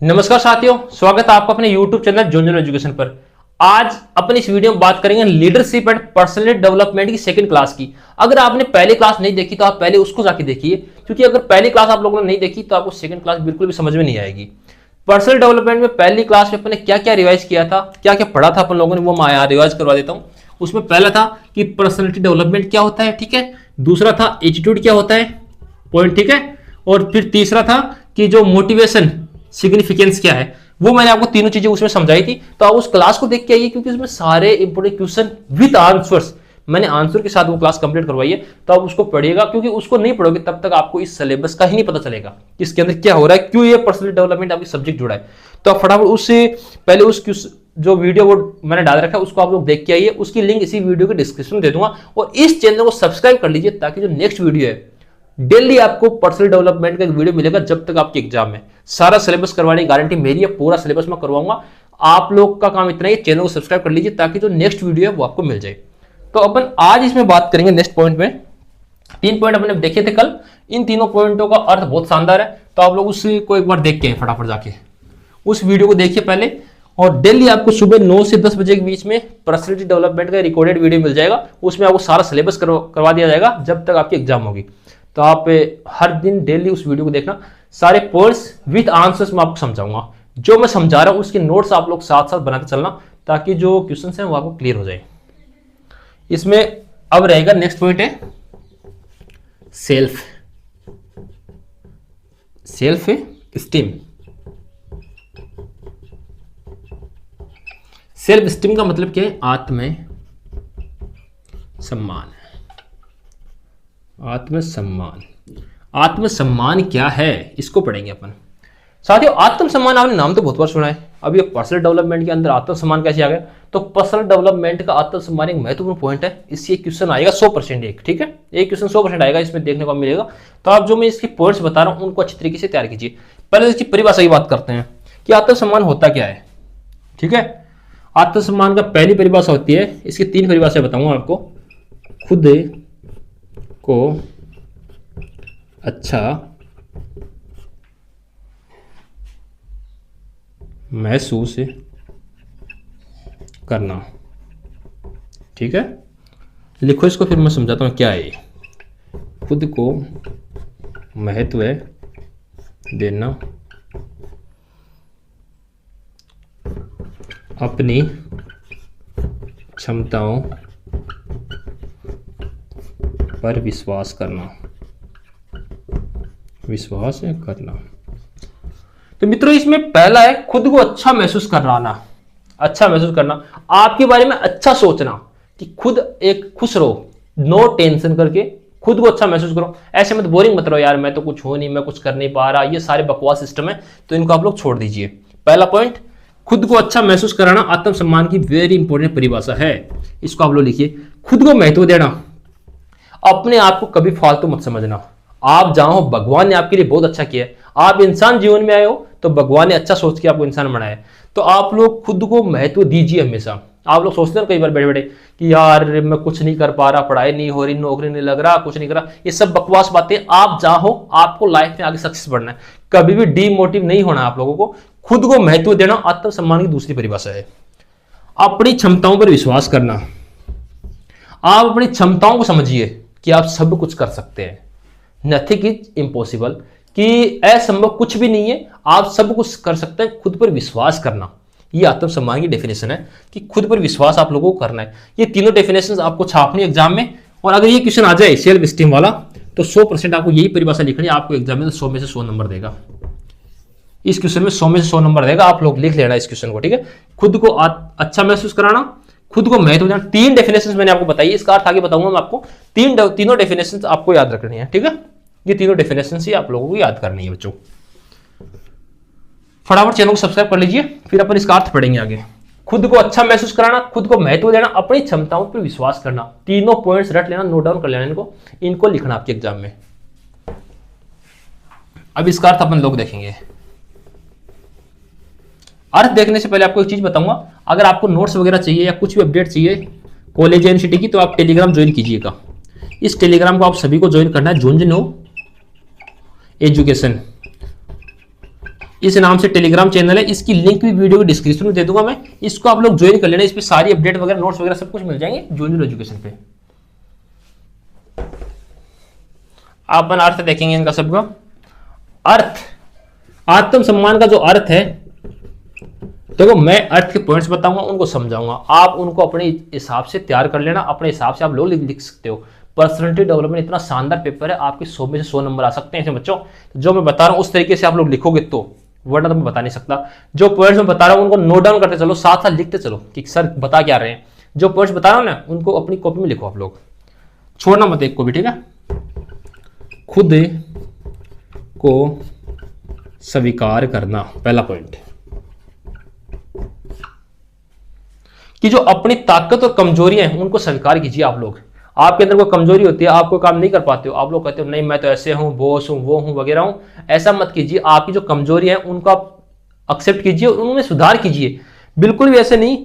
नमस्कार साथियों, स्वागत है आपका अपने YouTube चैनल जोंजन एजुकेशन पर। आज अपनी इस वीडियो में बात करेंगे लीडरशिप एंड पर्सनालिटी डेवलपमेंट की सेकंड क्लास की। अगर आपने पहली क्लास नहीं देखी तो आप पहले उसको जाके देखिए, क्योंकि अगर पहली क्लास आप लोगों ने नहीं देखी तो आपको सेकंड क्लास बिल्कुल भी समझ में नहीं आएगी। पर्सनल डेवलपमेंट में पहली क्लास में अपने क्या क्या रिवाइज किया था, क्या क्या पढ़ा था अपन लोगों ने, वो मैं रिवाइज करवा देता हूँ। उसमें पहला था कि पर्सनैलिटी डेवलपमेंट क्या होता है, ठीक है। दूसरा था एटीट्यूड क्या होता है, पॉइंट, ठीक है। और फिर तीसरा था कि जो मोटिवेशन सिग्निफिकेंस क्या है, वो मैंने आपको तीनों चीजें उसमें समझाई थी। तो आप उस क्लास को देख के आइए, क्योंकि उसमें सारे इंपोर्टेंट क्वेश्चन विद आंसर्स मैंने आंसर के साथ वो क्लास कंप्लीट करवाई है। तो आप उसको पढ़िएगा, क्योंकि उसको नहीं पढ़ोगे तब तक आपको इस सिलेबस का ही नहीं पता चलेगा कि इसके अंदर क्या हो रहा है, क्यों ये पर्सनल डेवलपमेंट आपकी सब्जेक्ट जुड़ा है। तो आप फटाफट उससे पहले उस जो वीडियो वो मैंने डाल रखा है उसको आप लोग देख के आइए। उसकी लिंक इसी वीडियो के डिस्क्रिप्शन में दे दूंगा। और इस चैनल को सब्सक्राइब कर लीजिए, ताकि जो नेक्स्ट वीडियो है डेली आपको पर्सनल डेवलपमेंट का एक वीडियो मिलेगा जब तक आपके एग्जाम में। सारा सिलेबस करवाने की गारंटी मेरी है, पूरा सिलेबस मैं करवाऊंगा। आप लोग का काम इतना ही, चैनल को सब्सक्राइब कर लीजिए ताकि जो नेक्स्ट वीडियो है वो आपको मिल जाए। तो अपन आज इसमें बात करेंगे नेक्स्ट पॉइंट में। 3 पॉइंट अपने देखे थे कल। इन तीनों पॉइंटों का अर्थ बहुत शानदार है, तो आप लोग उसको एक बार देख के फटाफट जाके उस वीडियो को देखिए पहले। और डेली आपको सुबह 9 से 10 बजे के बीच में पर्सनैलिटी डेवलपमेंट का रिकॉर्डेड वीडियो मिल जाएगा। उसमें आपको सारा सिलेबस करवा दिया जाएगा जब तक आपकी एग्जाम होगी। तो आप हर दिन डेली उस वीडियो को देखना, सारे पॉइंट्स विद आंसर्स मैं आपको समझाऊंगा। जो मैं समझा रहा हूं उसके नोट्स आप लोग साथ साथ बनाते चलना, ताकि जो क्वेश्चंस हैं वो आपको क्लियर हो जाए। इसमें अब रहेगा नेक्स्ट पॉइंट है सेल्फ स्टीम। सेल्फ स्टीम का मतलब क्या है? आत्मसम्मान क्या है, इसको पढ़ेंगे अपन। साथियों, आत्मसम्मान आपने नाम तो बहुत बार सुना है। अब ये पर्सनल डेवलपमेंट के अंदर आत्मसम्मान कैसे आ गया? तो पर्सनल डेवलपमेंट का आत्मसम्मान एक महत्वपूर्ण पॉइंट है। इससे एक क्वेश्चन आएगा 100% एक, ठीक है। एक क्वेश्चन 100% आएगा, इसमें देखने को मिलेगा। तो आप जो मैं इसके पॉइंट्स बता रहा हूं उनको अच्छी तरीके से तैयार कीजिए। पहले इसकी परिभाषा की बात करते हैं कि आत्मसम्मान होता क्या है, ठीक है। आत्मसम्मान का पहली परिभाषा होती है, इसकी 3 परिभाषाएं बताऊंगा आपको। खुद को अच्छा महसूस करना, ठीक है। लिखो इसको, फिर मैं समझाता हूं क्या है ये। खुद को महत्व देना, अपनी क्षमताओं पर विश्वास करना। तो मित्रों, इसमें पहला है खुद को अच्छा महसूस कराना। अच्छा महसूस करना, आपके बारे में अच्छा सोचना कि खुद एक खुश रहो, नो टेंशन करके खुद को अच्छा महसूस करो। ऐसे मत बोरिंग मत रहो, यार मैं तो कुछ हो नहीं, मैं कुछ कर नहीं पा रहा, ये सारे बकवास सिस्टम है, तो इनको आप लोग छोड़ दीजिए। पहला पॉइंट, खुद को अच्छा महसूस कराना आत्मसम्मान की वेरी इंपॉर्टेंट परिभाषा है। इसको आप लोग लिखिए। खुद को महत्व देना, अपने आप को कभी फालतू मत समझना। आप जहां हो, भगवान ने आपके लिए बहुत अच्छा किया है। आप इंसान जीवन में आए हो तो भगवान ने अच्छा सोच के आपको इंसान बनाया है। तो आप लोग खुद को महत्व दीजिए हमेशा। आप लोग सोचते हैं कई बार बैठे बैठे कि यार मैं कुछ नहीं कर पा रहा, पढ़ाई नहीं हो रही, नौकरी नहीं लग रहा, कुछ नहीं कर रहा, ये सब बकवास बातें। आप जहां हो, आपको लाइफ में आगे सक्सेस बढ़ना है, कभी भी डीमोटिव नहीं होना आप लोगों को। खुद को महत्व देना आत्मसम्मान की दूसरी परिभाषा है। अपनी क्षमताओं पर विश्वास करना, आप अपनी क्षमताओं को समझिए कि आप सब कुछ कर सकते हैं। नथिंग इज इम्पॉसिबल, कि असंभव कुछ भी नहीं है, आप सब कुछ कर सकते हैं। खुद पर विश्वास करना, ये आत्मसम्मान की डेफिनेशन है कि खुद पर विश्वास आप लोगों को करना है। ये तीनों डेफिनेशन आपको छापनी एग्जाम में। और अगर ये क्वेश्चन आ जाए सेल्फ स्टीम वाला, तो 100% आपको यही परिभाषा लिखनी है। आपको एग्जाम में 100 में से 100 नंबर देगा। इस क्वेश्चन में 100 में से 100 नंबर देगा। आप लोग लिख लेना इस क्वेश्चन को, ठीक है। खुद को अच्छा महसूस कराना, खुद को महत्व देना, 3 डेफिनेशन मैंने आपको बताई। इसका अर्थ आगे बताऊंगा मैं आपको। तीनों डेफिनेशन आपको याद रखनी है, ठीक है। ये तीनों डेफिनेशन ही आप लोगों को याद करनी है बच्चों। फटाफट चैनल को सब्सक्राइब कर लीजिए, फिर अपन इसका अर्थ पढ़ेंगे आगे। खुद को अच्छा महसूस कराना, खुद को महत्व देना, अपनी क्षमताओं पर विश्वास करना। तीनों पॉइंट्स रट लेना, नोट डाउन कर लेना इनको लिखना आपके एग्जाम में। अब इसका अर्थ अपन लोग देखेंगे। अर्थ देखने से पहले आपको एक चीज बताऊंगा। अगर आपको नोट्स वगैरह चाहिए या कुछ भी अपडेट चाहिए कॉलेज यूनिवर्सिटी की, तो आप टेलीग्राम ज्वाइन कीजिएगा। इस टेलीग्राम को आप सभी को ज्वाइन करना है। जोंजनो एजुकेशन इस नाम से टेलीग्राम चैनल है, इसकी लिंक भी वीडियो के डिस्क्रिप्शन में दे दूंगा मैं, इसको आप लोग ज्वाइन कर लेना। इस पे सारी अपडेट वगैरह, नोट्स वगैरह सब कुछ मिल जाएंगे जूनियर एजुकेशन पे। अपन अर्थ देखेंगे इनका सबका। अर्थ, आत्म सम्मान का जो अर्थ है, देखो मैं अर्थ के पॉइंट्स बताऊंगा, उनको समझाऊंगा, आप उनको अपने हिसाब से तैयार कर लेना, अपने हिसाब से आप लोग लिख सकते हो। पर्सनालिटी डेवलपमेंट इतना शानदार पेपर है, आपके 100 में से 100 नंबर आ सकते हैं बच्चों। जो मैं बता रहा हूं उस तरीके से आप लोग लिखोगे तो, वरना तो मैं बता नहीं सकता। जो पॉइंट्स मैं बता रहा हूं उनको नोट डाउन करते चलो, साथ साथ लिखते चलो कि सर बता क्या रहे हैं। जो पॉइंट्स बता रहा हूं ना उनको अपनी कॉपी में लिखो आप लोग, छोड़ना मत एक को भी, ठीक है। खुद को स्वीकार करना, पहला पॉइंट, कि जो अपनी ताकत और कमजोरियां हैं उनको स्वीकार कीजिए आप लोग। आपके अंदर कोई कमजोरी होती है, आप कोई काम नहीं कर पाते हो, आप लोग कहते हो नहीं मैं तो ऐसे हूं, बॉस हूं, वो हूं, वगैरह हूं, ऐसा मत कीजिए। आपकी जो कमजोरियां हैं उनको आप एक्सेप्ट कीजिए और उनमें सुधार कीजिए। बिल्कुल भी ऐसे नहीं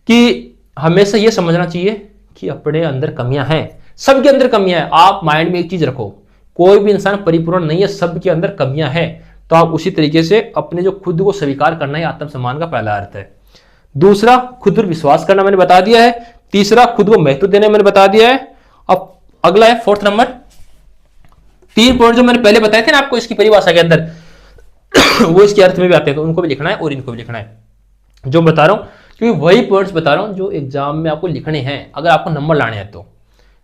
कि हमेशा ये समझना चाहिए कि अपने अंदर कमियां हैं, सबके अंदर कमियां हैं। आप माइंड में एक चीज रखो, कोई भी इंसान परिपूर्ण नहीं है, सबके अंदर कमियां हैं। तो आप उसी तरीके से अपने जो खुद को स्वीकार करना है, आत्मसम्मान का पहला अर्थ है। दूसरा, खुद पर विश्वास करना मैंने बता दिया है। तीसरा, खुद को महत्व देना मैंने बता दिया है। अब अगला है फोर्थ नंबर, 3 पॉइंट जो मैंने पहले बताए थे ना आपको इसकी परिभाषा के अंदर वो इसके अर्थ में भी आते हैं, तो उनको भी लिखना है और इनको भी लिखना है जो बता रहा हूं, क्योंकि वही पॉइंट्स बता रहा हूं जो एग्जाम में आपको लिखने हैं अगर आपको नंबर लाने हैं तो।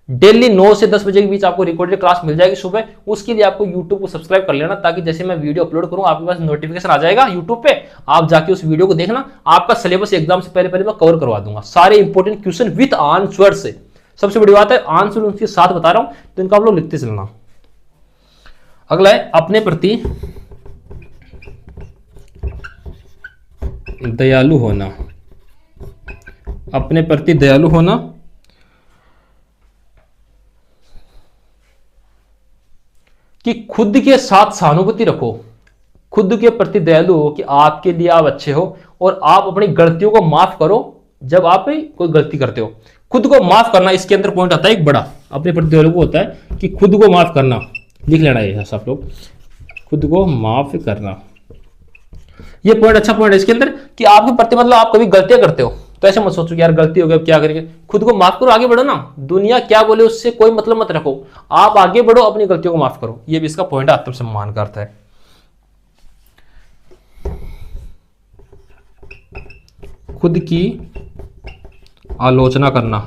डेली 9 से 10 बजे के बीच आपको रिकॉर्डेड क्लास मिल जाएगी सुबह। उसके लिए आपको यूट्यूब को सब्सक्राइब कर लेना, ताकि जैसे मैं वीडियो अपलोड करूं आपके पास नोटिफिकेशन आ जाएगा यूट्यूब पे, आप जाके उस वीडियो को देखना। आपका सिलेबस एग्जाम से पहले मैं कवर करवा दूंगा, सारे इंपॉर्टेंट क्वेश्चन विद आंसर से। सबसे बड़ी बात है आंसर उनके साथ बता रहा हूं, तो इनका आप लोग लिखते चलना। अगला है अपने प्रति दयालु होना। अपने प्रति दयालु होना, कि खुद के साथ सहानुभूति रखो, खुद के प्रति दयालु हो कि आपके लिए आप अच्छे हो और आप अपनी गलतियों को माफ करो। जब आप कोई गलती करते हो, खुद को माफ करना, इसके अंदर पॉइंट आता है एक बड़ा, अपने प्रति दयालु को होता है कि खुद को माफ करना, लिख लेना ये सब लोग, खुद को माफ करना। ये पॉइंट अच्छा पॉइंट है इसके अंदर कि आपके प्रति मतलब आप कभी गलतियां करते हो तो ऐसे मत सोचो कि यार गलती हो गई अब क्या करेंगे, खुद को माफ करो, आगे बढ़ो ना। दुनिया क्या बोले उससे कोई मतलब मत रखो, आप आगे बढ़ो, अपनी गलतियों को माफ करो। ये भी इसका पॉइंट आत्मसम्मान का अर्थ है। खुद की आलोचना करना,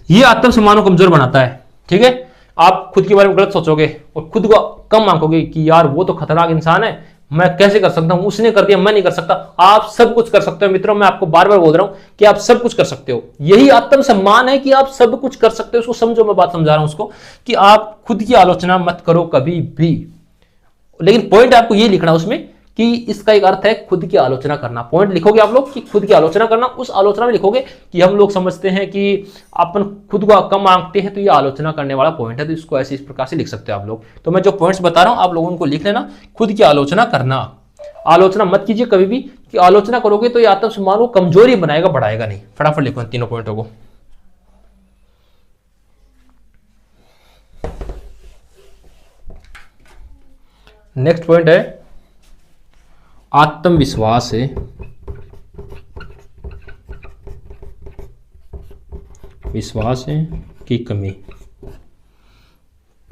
ये आत्मसम्मान को कमजोर बनाता है, ठीक है। आप खुद के बारे में गलत सोचोगे और खुद को कम आंकोगे कि यार वो तो खतरनाक इंसान है, मैं कैसे कर सकता हूं, उसने कर दिया मैं नहीं कर सकता। आप सब कुछ कर सकते हो मित्रों, मैं आपको बार बार बोल रहा हूं कि आप सब कुछ कर सकते हो। यही आत्मसम्मान है कि आप सब कुछ कर सकते हो। उसको समझो, मैं बात समझा रहा हूं उसको, कि आप खुद की आलोचना मत करो कभी भी। लेकिन पॉइंट आपको ये लिखना उसमें कि इसका एक अर्थ है खुद की आलोचना करना। पॉइंट लिखोगे आप लोग कि खुद की आलोचना करना, उस आलोचना में लिखोगे कि हम लोग समझते हैं कि अपन खुद को कम आंकते हैं, तो ये आलोचना करने वाला पॉइंट है, तो इसको ऐसे इस प्रकार से लिख सकते हो आप लोग। तो मैं जो पॉइंट्स बता रहा हूं आप लोगों को लिख लेना, खुद की आलोचना करना। आलोचना मत कीजिए कभी भी, कि आलोचना करोगे तो ये आत्मसम्मान को कमजोरी बनाएगा, बढ़ाएगा नहीं। फटाफट लिखो इन तीनों पॉइंटों को। नेक्स्ट पॉइंट है आत्मविश्वास है, विश्वास है की कमी।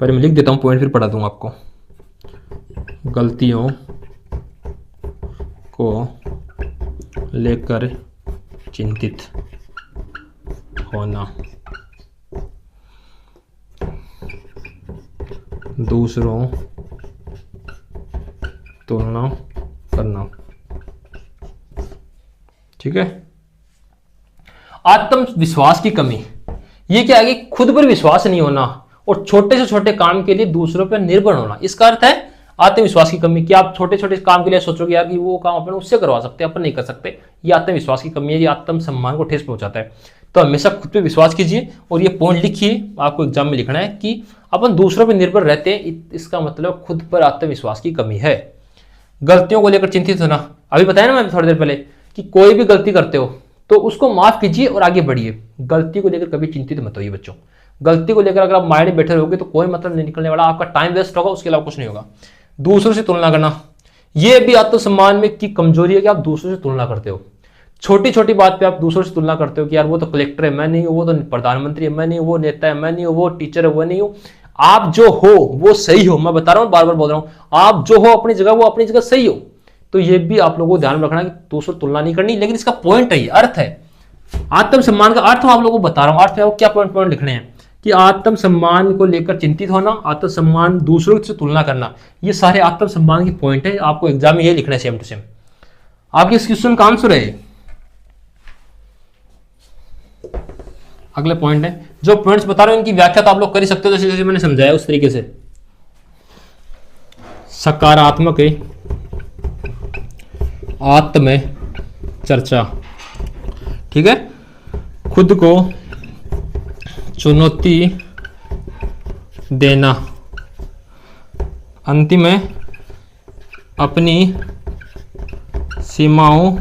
पहले मैं लिख देता हूं पॉइंट, फिर पढ़ा दूंगा आपको। गलतियों को लेकर चिंतित होना, दूसरों तुलना करना, ठीक है। आत्मविश्वास की कमी, ये क्या है कि खुद पर विश्वास नहीं होना और छोटे से छोटे काम के लिए दूसरों पर निर्भर होना। इसका अर्थ है आत्मविश्वास की कमी, कि आप छोटे छोटे काम के लिए सोचोगे यार कि वो काम अपन उससे करवा सकते हैं, अपन नहीं कर सकते। ये आत्मविश्वास की कमी है, ये आत्मसम्मान को ठेस पहुंचाता है। तो हमेशा खुद पे विश्वास कीजिए और ये पॉइंट लिखिए, आपको एग्जाम में लिखना है कि अपन दूसरों पर निर्भर रहते हैं, इसका मतलब खुद पर आत्मविश्वास की कमी है। गलतियों को लेकर चिंतित होना, अभी बताया ना मैंने थोड़ी देर पहले कि कोई भी गलती करते हो तो उसको माफ कीजिए और आगे बढ़िए। गलती को लेकर कभी चिंतित मत होइए बच्चों, गलती को लेकर अगर आप माइंड में बैठे रहोगे तो कोई मतलब नहीं निकलने वाला, आपका टाइम वेस्ट होगा, उसके अलावा कुछ नहीं होगा। दूसरों से तुलना करना, यह भी आत्मसम्मान में की कमजोरी है कि आप दूसरों से तुलना करते हो। छोटी छोटी बात पे आप दूसरों से तुलना करते हो कि यार वो तो कलेक्टर है, मैं नहीं हूं, वो तो प्रधानमंत्री है, मैं नहीं हूं, वो नेता है, मैं नहीं हूं, वो टीचर है, वो नहीं हूं। आप जो हो वो सही हो, मैं बता रहा हूं, बार बार बोल रहा हूं, आप जो हो अपनी जगह, वो अपनी जगह सही हो। तो ये भी आप लोगों को ध्यान में रखना कि दूसरों से तुलना नहीं करनी, लेकिन इसका पॉइंट है, ये अर्थ है। आत्मसम्मान का अर्थ मैं आप लोगों को बता रहा हूं, अर्थ है वो क्या पॉइंट लिखने हैं कि आत्मसम्मान को लेकर चिंतित होना, आत्मसम्मान, दूसरों से तुलना करना, ये सारे आत्मसम्मान के पॉइंट है। आपको एग्जाम में ये लिखना है सेम टू सेम। आपके इस क्वेश्चन का आंसर है अगले पॉइंट है। जो पॉइंट्स बता रहे हो इनकी व्याख्या तो आप लोग कर ही सकते हो, जैसे जैसे मैंने समझाया उस तरीके से। सकारात्मक आत्म चर्चा, ठीक है, खुद को चुनौती देना, अंतिम में अपनी सीमाओं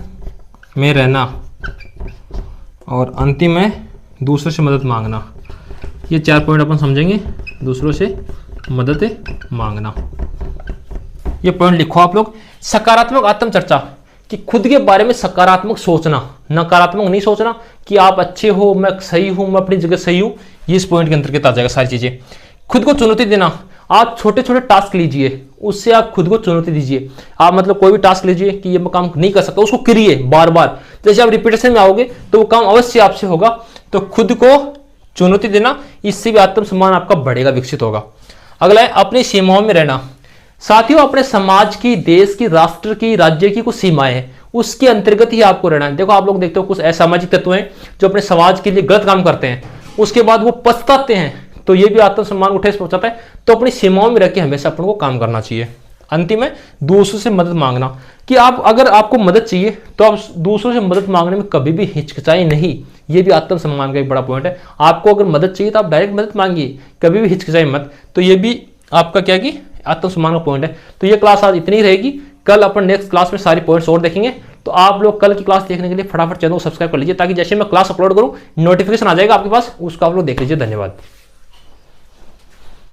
में रहना, और अंतिम में दूसरों से मदद मांगना। ये 4 पॉइंट अपन समझेंगे, दूसरों से मदद मांगना। ये पॉइंट लिखो आप लोग। सकारात्मक आत्मचर्चा कि खुद के बारे में सकारात्मक सोचना, नकारात्मक नहीं सोचना कि आप अच्छे हो, मैं सही हूं, मैं अपनी जगह सही हूं। ये इस पॉइंट के अंतर्गत आ जाएगा सारी चीजें। खुद को चुनौती देना, आप छोटे छोटे टास्क लीजिए, उससे आप खुद को चुनौती दीजिए। आप मतलब कोई भी टास्क लीजिए कि ये मैं काम नहीं कर सकता, उसको करिए बार बार। जैसे आप रिपीटेशन में आओगे तो वो काम अवश्य आपसे होगा। तो खुद को चुनौती देना, इससे भी आत्मसम्मान आपका बढ़ेगा, विकसित होगा। अगला है अपनी सीमाओं में रहना। साथियों, अपने समाज की, देश की, राष्ट्र की, राज्य की कुछ सीमाएं हैं, उसके अंतर्गत ही आपको रहना है। देखो आप लोग देखते हो कुछ असामाजिक तत्व हैं जो अपने समाज के लिए गलत काम करते हैं, उसके बाद वो पछताते हैं, तो ये भी आत्मसम्मान को ठेस पहुंचाता है। तो अपनी सीमाओं में रह के हमेशा अपन को काम करना चाहिए। अंतिम है दूसरों से मदद मांगना कि आप अगर आपको मदद चाहिए तो आप दूसरों से मदद मांगने में कभी भी हिचकिचाएं नहीं। ये भी आत्मसम्मान का एक बड़ा पॉइंट है। आपको अगर मदद चाहिए तो आप डायरेक्ट मदद मांगिए, कभी भी हिचकिचाएं मत। तो ये भी आपका क्या कि आत्मसम्मान का पॉइंट है। तो ये क्लास आज इतनी रहेगी। कल अपन नेक्स्ट क्लास में सारी पॉइंट्स और देखेंगे। तो आप लोग कल की क्लास देखने के लिए फटाफट चैनल को सब्सक्राइब कर लीजिए, ताकि जैसे मैं क्लास अपलोड करूं नोटिफिकेशन आ जाएगा आपके पास, उसको आप लोग देख लीजिए। धन्यवाद।